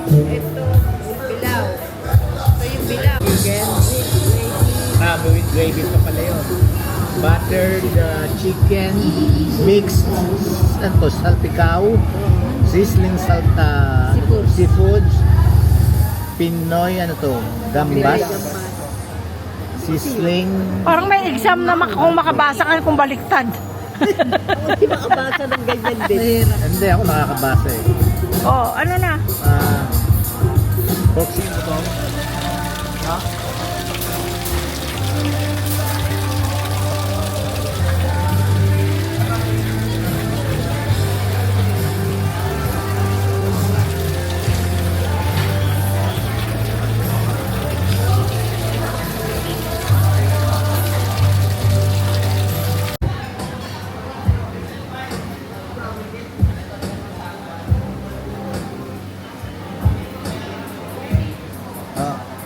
Ito, bilaw. Ito yung bilaw. Chicken. With gravy pa pala yun. Buttered chicken, mixed, ano to, salpicao, sizzling seafoods, Pinoy, ano to, gambas, sizzling. Parang may exam na kung makabasa ka kung baliktad. Hindi makabasa ng ganyan din. Hindi ako nakakabasa eh. Oh, ano na? Pork skin ito. Ha?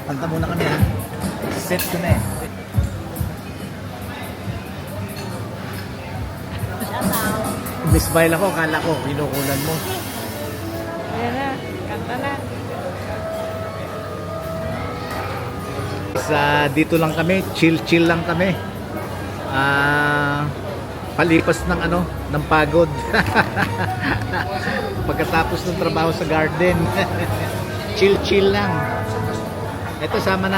Kanta muna kami ha. Set ko na eh. Mismile ako, akala ko, kinukulan mo. Ayan na, kanta na. Dito lang kami, chill lang kami. Palipas ng ng pagod. Pagkatapos ng trabaho sa garden. Chill lang. Ito kasama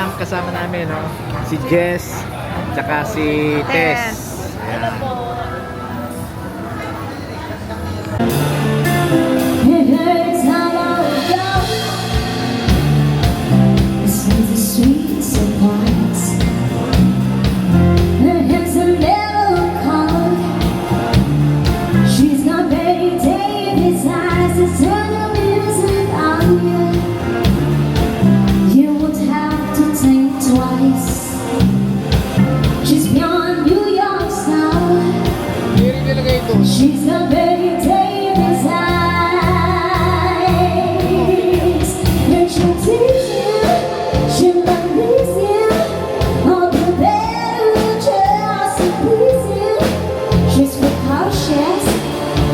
namin, no? Si Jess, tsaka si Tess. Ayan. She's got Betty Davis eyes, and she'll tease you, she'll unleash you, all the better just to please you. She's precocious,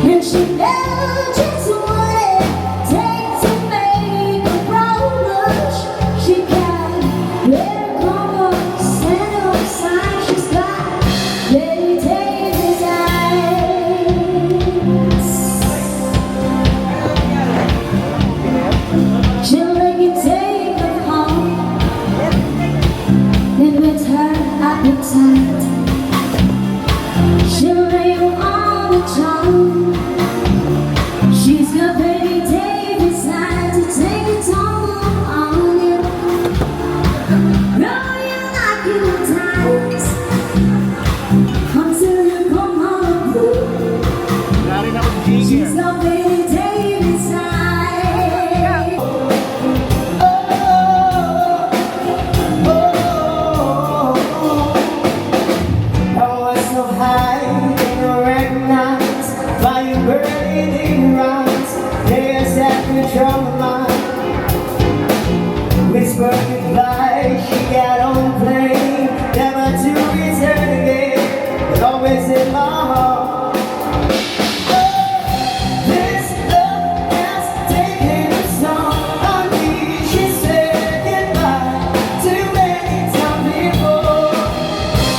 and she knows just what it takes to make a rush. She got better combos and no sign. She's got Betty Davis eyes. She'll let you take her home, and with her appetite, she'll lay you on the tongue. She's got Betty Davis eyes to take it on you. Roll you like you times until you come home blue. Galing ako She's jigger. got Betty Davis eyes. Whispering like she got on the plane, never to return again, but always in my heart. This love has taken a song on me. She said goodbye too many times before,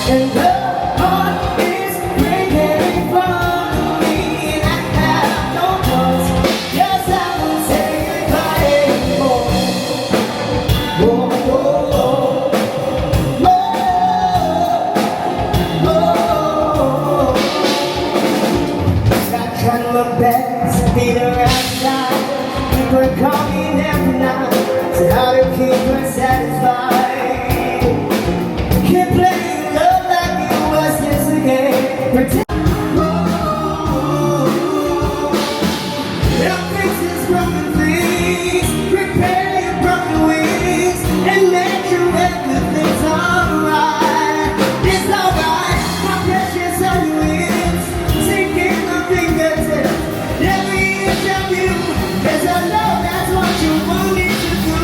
and the heart is breaking in front of me, and I have no choice, 'cause I won't say goodbye anymore. Whoa, whoa, whoa. Whoa. Stop trying to look back, beat her outside. Keep her calling every night. So how to keep her satisfied? Keep playing love like it was just a game. Pretend. It'll fix this broken things, repair your broken wings, and make sure everything's alright. It's alright, my precious on your wings, sinking my fingertips, every inch of you, 'cause I know that's what you want me to do.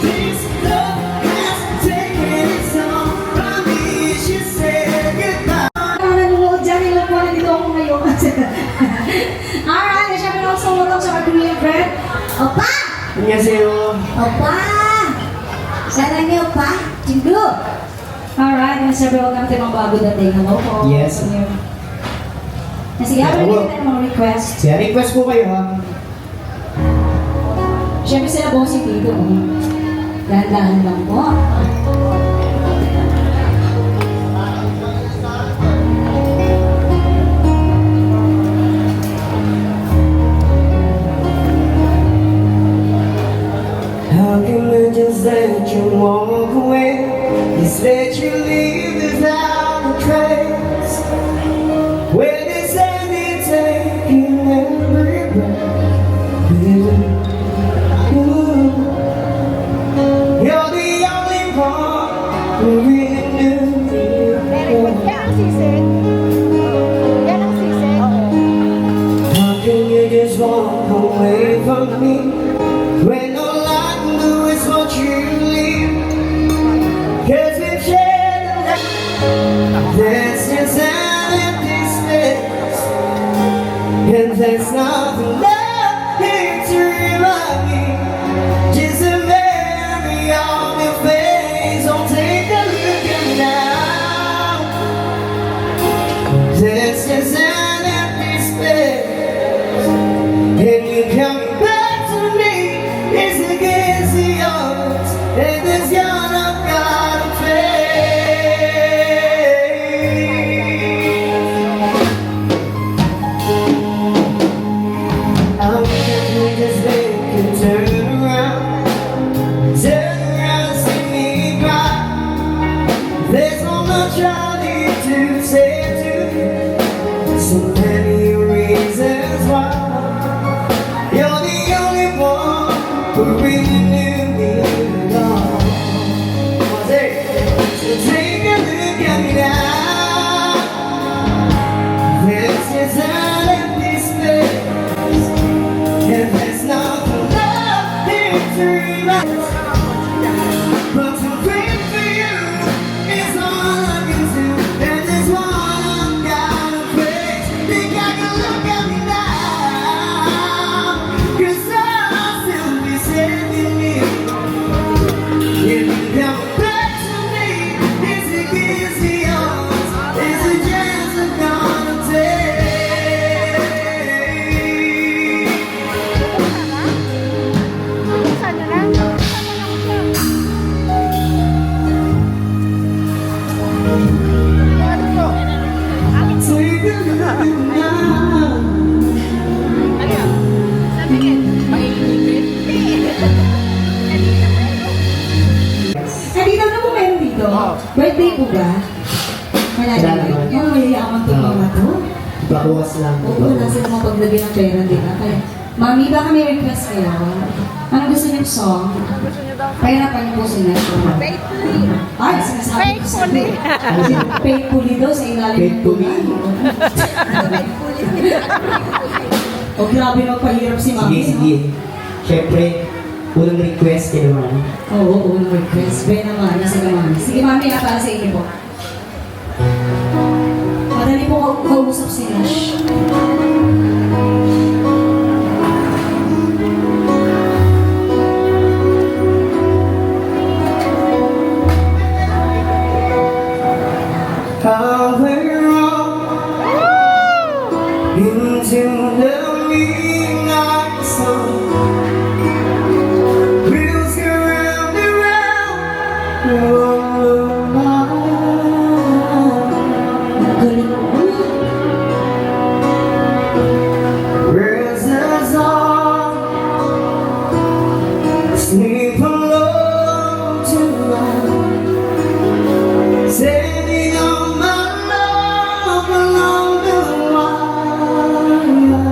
This love has taken its own from me. She said goodbye. Nanonood dyan, ilan po na dito ako ngayon. Alright, syempre ako sumulong sa mga Korean friend. Opa! 안녕하세요. Opa! Sarangnya Opa, Cinggu. Alright, and siyempre welcome to mga bago dating. Hello po. Yes. Sige, Yeah, habang hello. hindi tayo mga request. Siya, request po kayo ha. Siyempre sila bossing dito. Dahan-dahan lang po. How can I just let you walk away? Just let you leave without a trace. When it's ending, taking every breath. Ooh. You're the only one who really knew me. Yan ang sisig. Yan ang sisig. How can you just walk away from me when all I can do is watch you leave? 'Cause we've shared a life that's just an empty space, and there's nothing left here to remind me. Just a memory of your face. Oh, take a look at me now. There's just an empty space, and you coming back to me is against the odds, and there's none I've got to face. I'm gonna just make you turn around and see me cry. There's so much I need to say to you, so many reasons why. You're the only one who really knew me at all. So take a look at me now. This is an empty space, and there's nothing left here to remind. But to wait for you is all I can do, and there's one I've got to face. Think I can look at me now, 'cause I'll still be saving you. If you come back to me, it's against the odds. It's a chance I'm gonna take. Buksan nyo lang. Take a look at me now. Nandito na po meron dito. Birthday po ba? Wala Wala naman. naman. Yung mayayaman to mga to. Bakuwas lang. Oo, wala silang mapaglagay ng pera, di ba? Kaya, Mami, baka may request kayo? Ano gusto niyong song? Pahirapan niyo po si Nash. Faithfully. Ay, sinasabi ko sa Faithfully. Faithfully daw sa ilalim ng Faithfully. tulan. O grabe magpahirap si Mami. Sige, sige. Siyempre, unang request kayo naman. Oo, unang request. Be naman, sige Mami. Sige Mami, para sa inyo po. Madali po kausap si Nash. How we're wrong into the midnight sun. Wheels go round and round, round Ang galing mo. Where's the song? Sleep alone tonight. Sending all my love along the wire.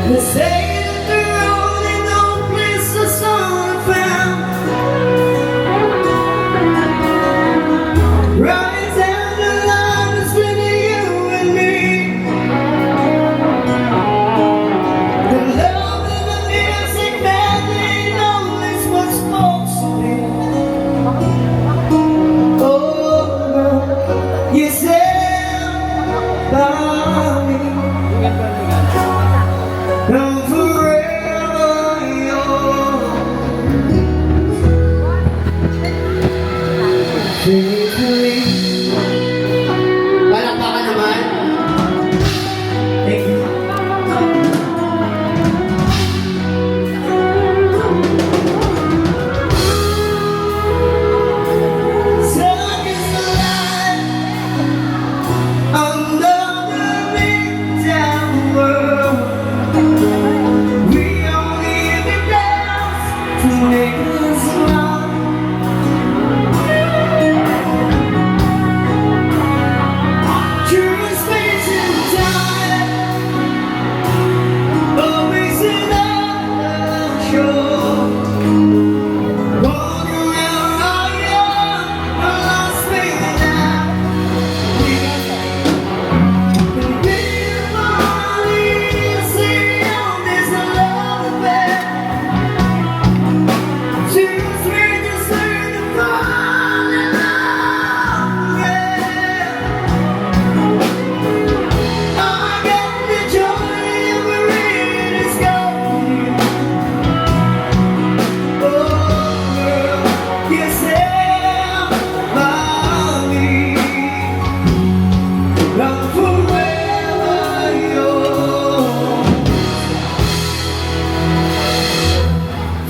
They say that the road ain't no place the sun found. Running down the line between you and me. The love and the music maddening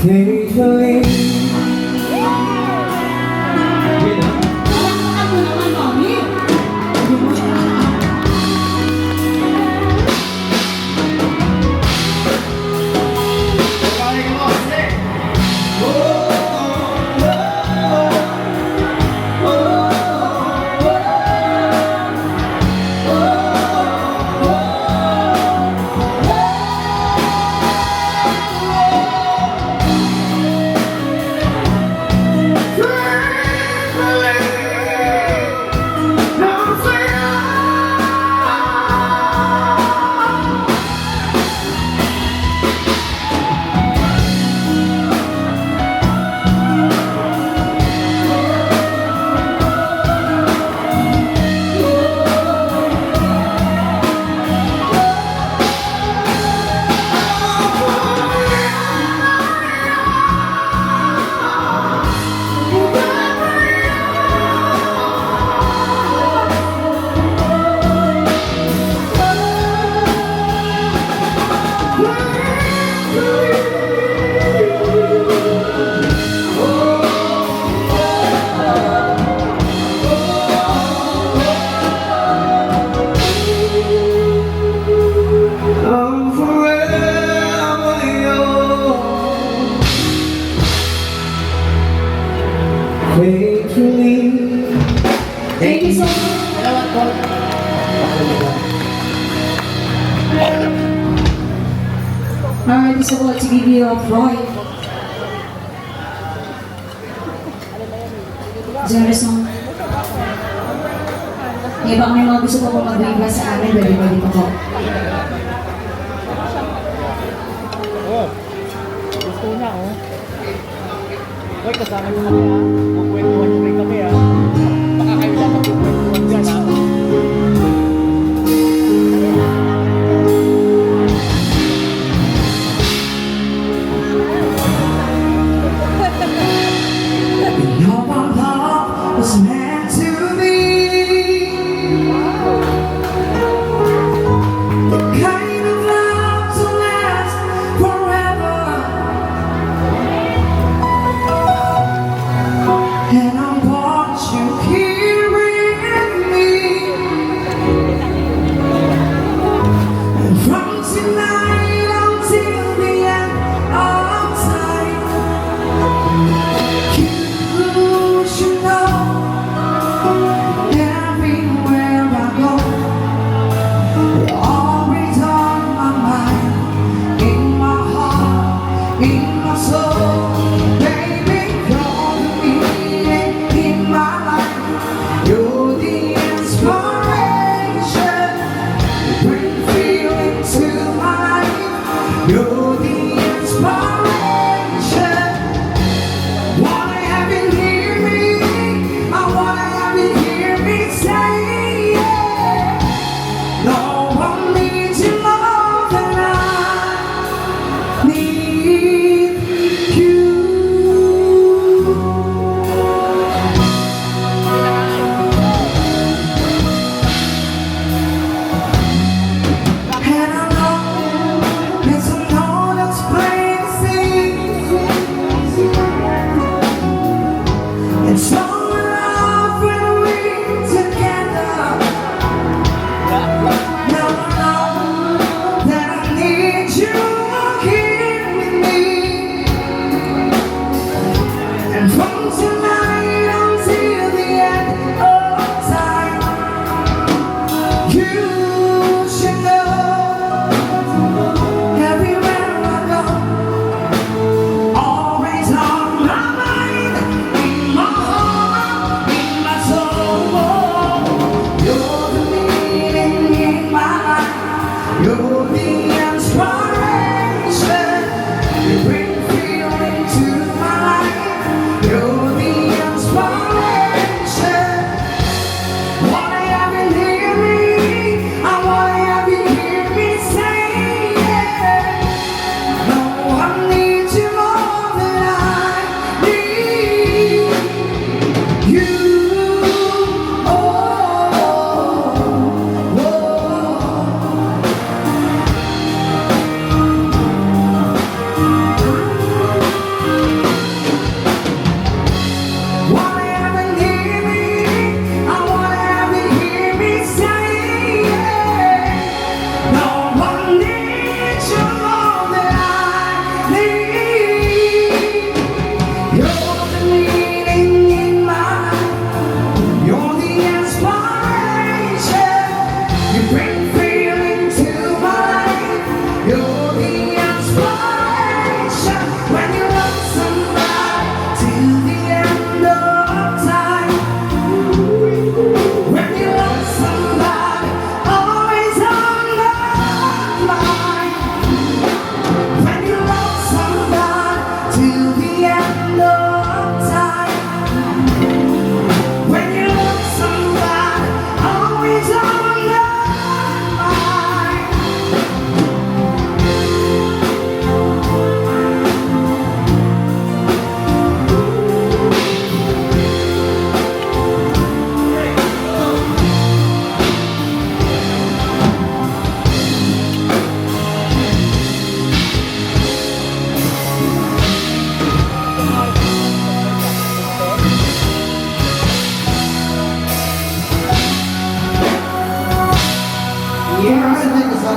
faithfully. I'm forever yours, faithfully. Thank you so much. Alright, gusto ko to give you a Freud. Is there a song? May baka may mga gusto ko po mag-request sa amin, pwede pa po. Oh, gusto na oh. Hoy, kasama nyo kami ha. Magkwentuhan nyo rin kami ha. Baka kayo lang magkwentuhan dyan ha. You know our love was meant to be the kind of love to last forever. And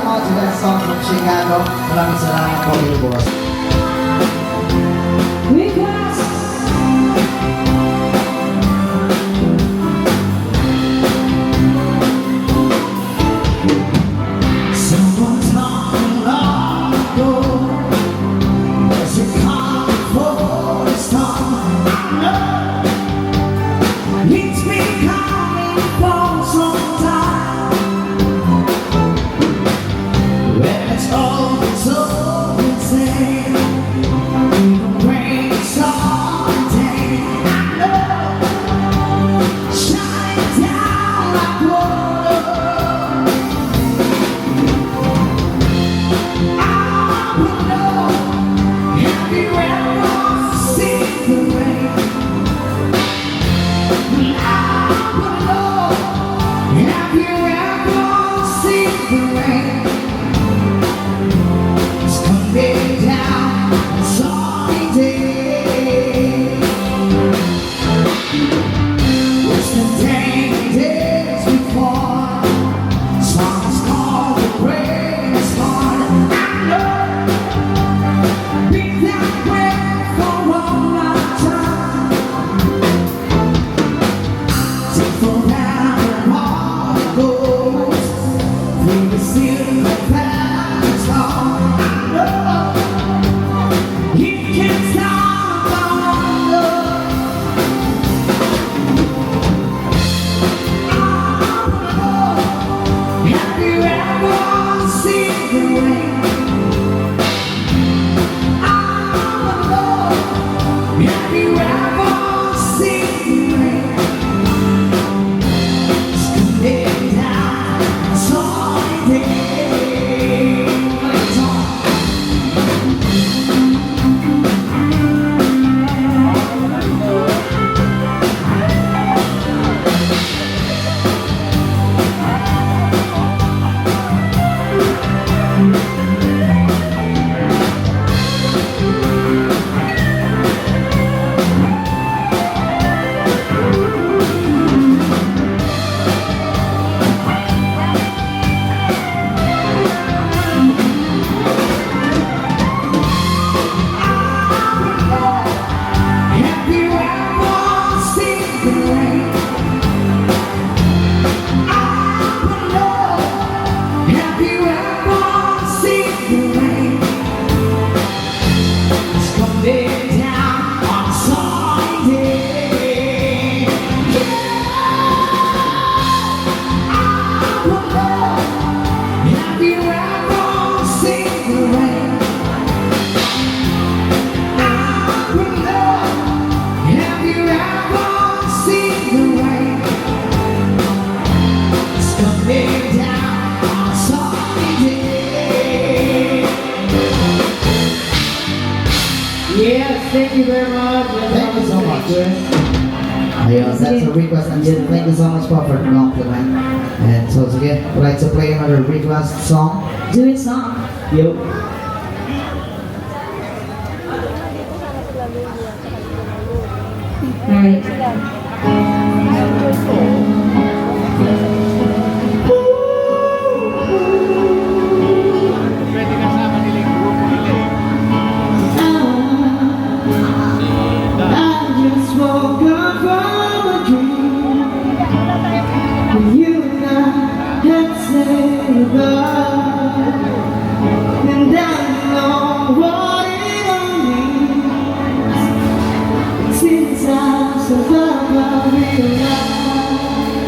out to that song from Chicago. Maraming salamat po, Billboard. Someone told me long ago, there's a calm before the storm. I know it's been coming for some time. When it's over, it's over, it's in. Even when it's all day, I know, shining down like water. I will know, have you ever seen the rain? I will know, have you ever seen the rain? It's coming down on sunny day. It's the days before songs called the rain is hard. I know, been that way for a long time. Take forever all it goes through the silver paths long. I know you can't stop our love. I wanna know, have you ever seen the rain? I wanna know, have you ever seen the rain? It's coming down on sunny day. It's on. Have you ever seen the rain? I wanna know, have you ever seen the rain? It's coming down on a sunny day. I wanna know, have you ever seen the rain? I wanna know, have you ever seen the rain? It's coming down on a sunny day. Yes, thank you very much. Thank you so much. Ayun, that's a request. And then thank you so much for the compliment. And so again, I'd like to play another request song. Do it song. Yo. Alright. Pwede kasama nila yung grupo nila eh. I just woke up from a dream when you and I had said goodbye, and I know what it all means. Since I survived, I realized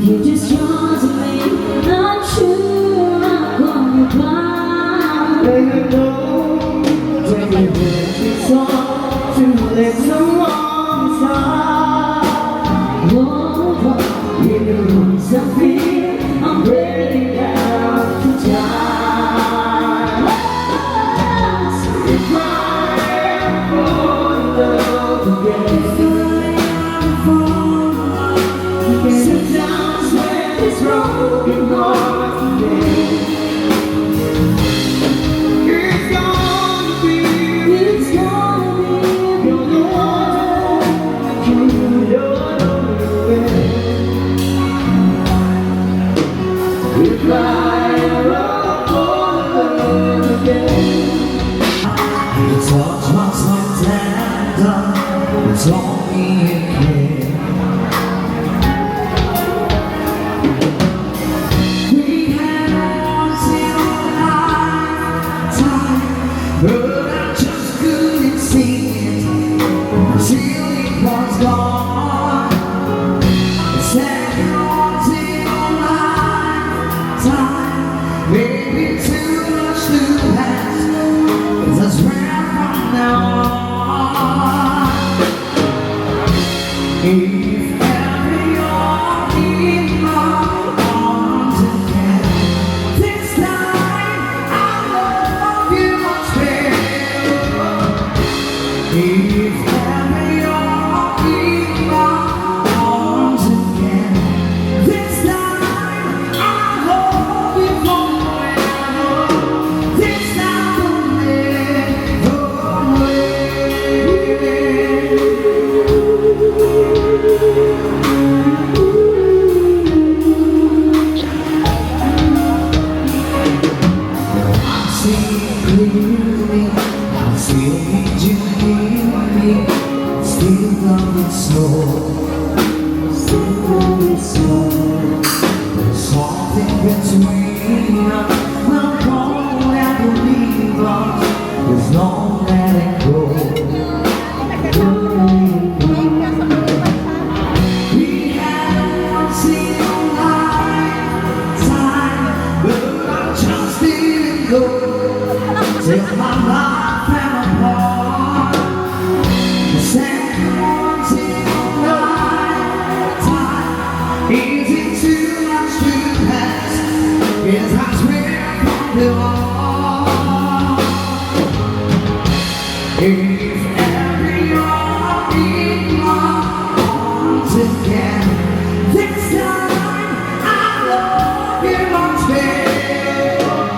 You're just yours to me. I'm sure I'm gonna find. And I know when you wrote this song to let someone start. Oh, In the rooms of fear, I'm ready now to die. If I ever fall in love again, sometimes when this broken heart today, it's gonna be you're the one, you're the only way. If I ever fall in love again, it's all what's left and done. It's all me again. We had once in a lifetime, but I just couldn't see it until it was gone. The second once in a lifetime, maybe too much to pass. That's where from now on. If ever you're in my arms again, this time I'll love you much better. If ever you're in my arms again, this time I'll love you forever. This time will never I'm seeing clearly, I still need you near me. Still love it so, there's something between us. We'll go and believe us. There's no letting go. We had once in a lifetime, but I just didn't go till my life fell apart. The second once in a lifetime, is it too much to pass? Yes, I swear from the heart. If ever you're in my arms again, this time I love you much better.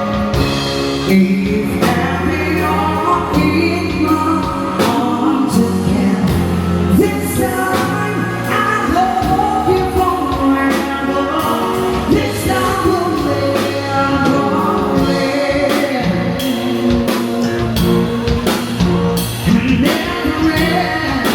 If ever you're in my arms again, this time I love you forever. This time will never end. And never end.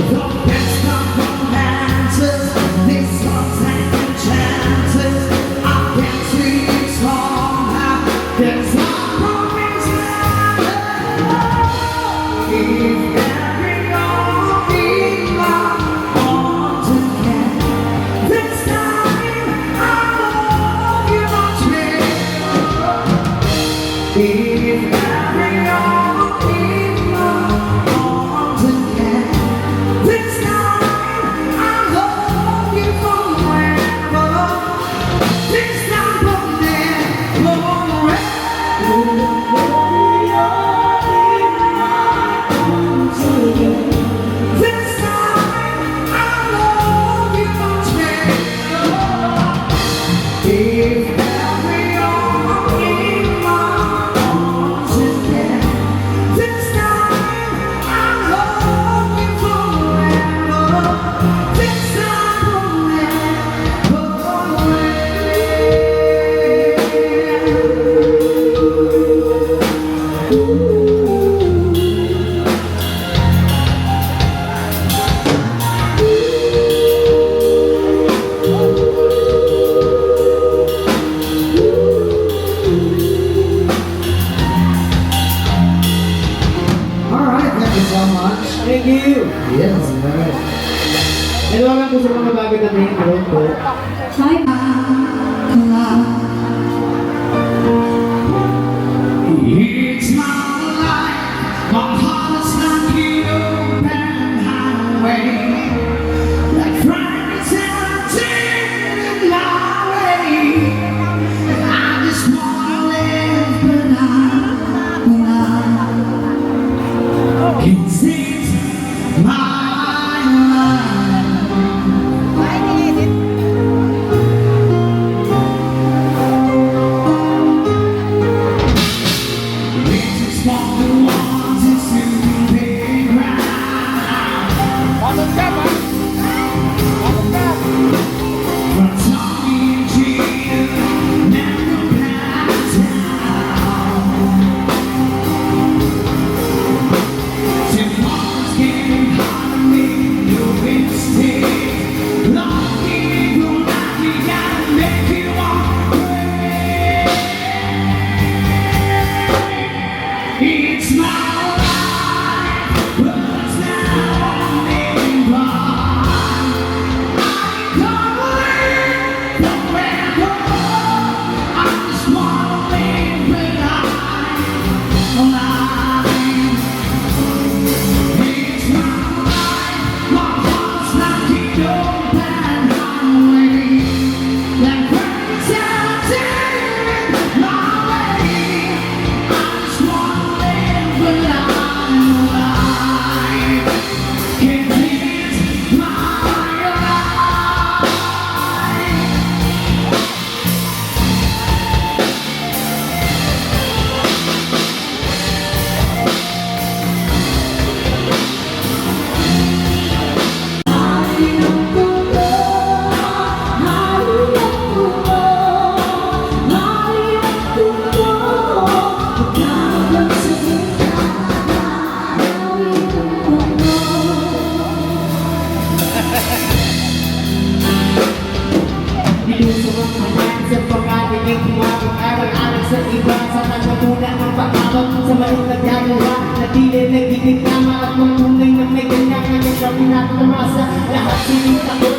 The best of romances, this one's taking chances. I can't see it somehow. There's no promise if ever you're in my arms again, this time I love you much better. If ever you're in my arms again, this time I love you forever. This time will never end. This time I love you much better. If ever you're in my arms again, this time I love you forever. This time will All right, thank you so much. Thank you. Yes, all right. po sa mga bago na rin. Hello po. Hi. It's my life, my heart is like an open highway, like Frankenstein in my way. I just wanna live, but I can't sit my It's my life, but it's now only gone. I can't believe the way I go. I just wanna live alive. It's my life, my heart's like an open highway, like Frankenstein my way. I just wanna live, but I'm alive. Can't live my life. Sa pagkatinig, aral-aral sa iba, sa natutunan ng pag-abot sa maling nagagawa, na tila nagiging tama at matunay na may ganyan, kanyang gawin natin namasa, lahat sinita ko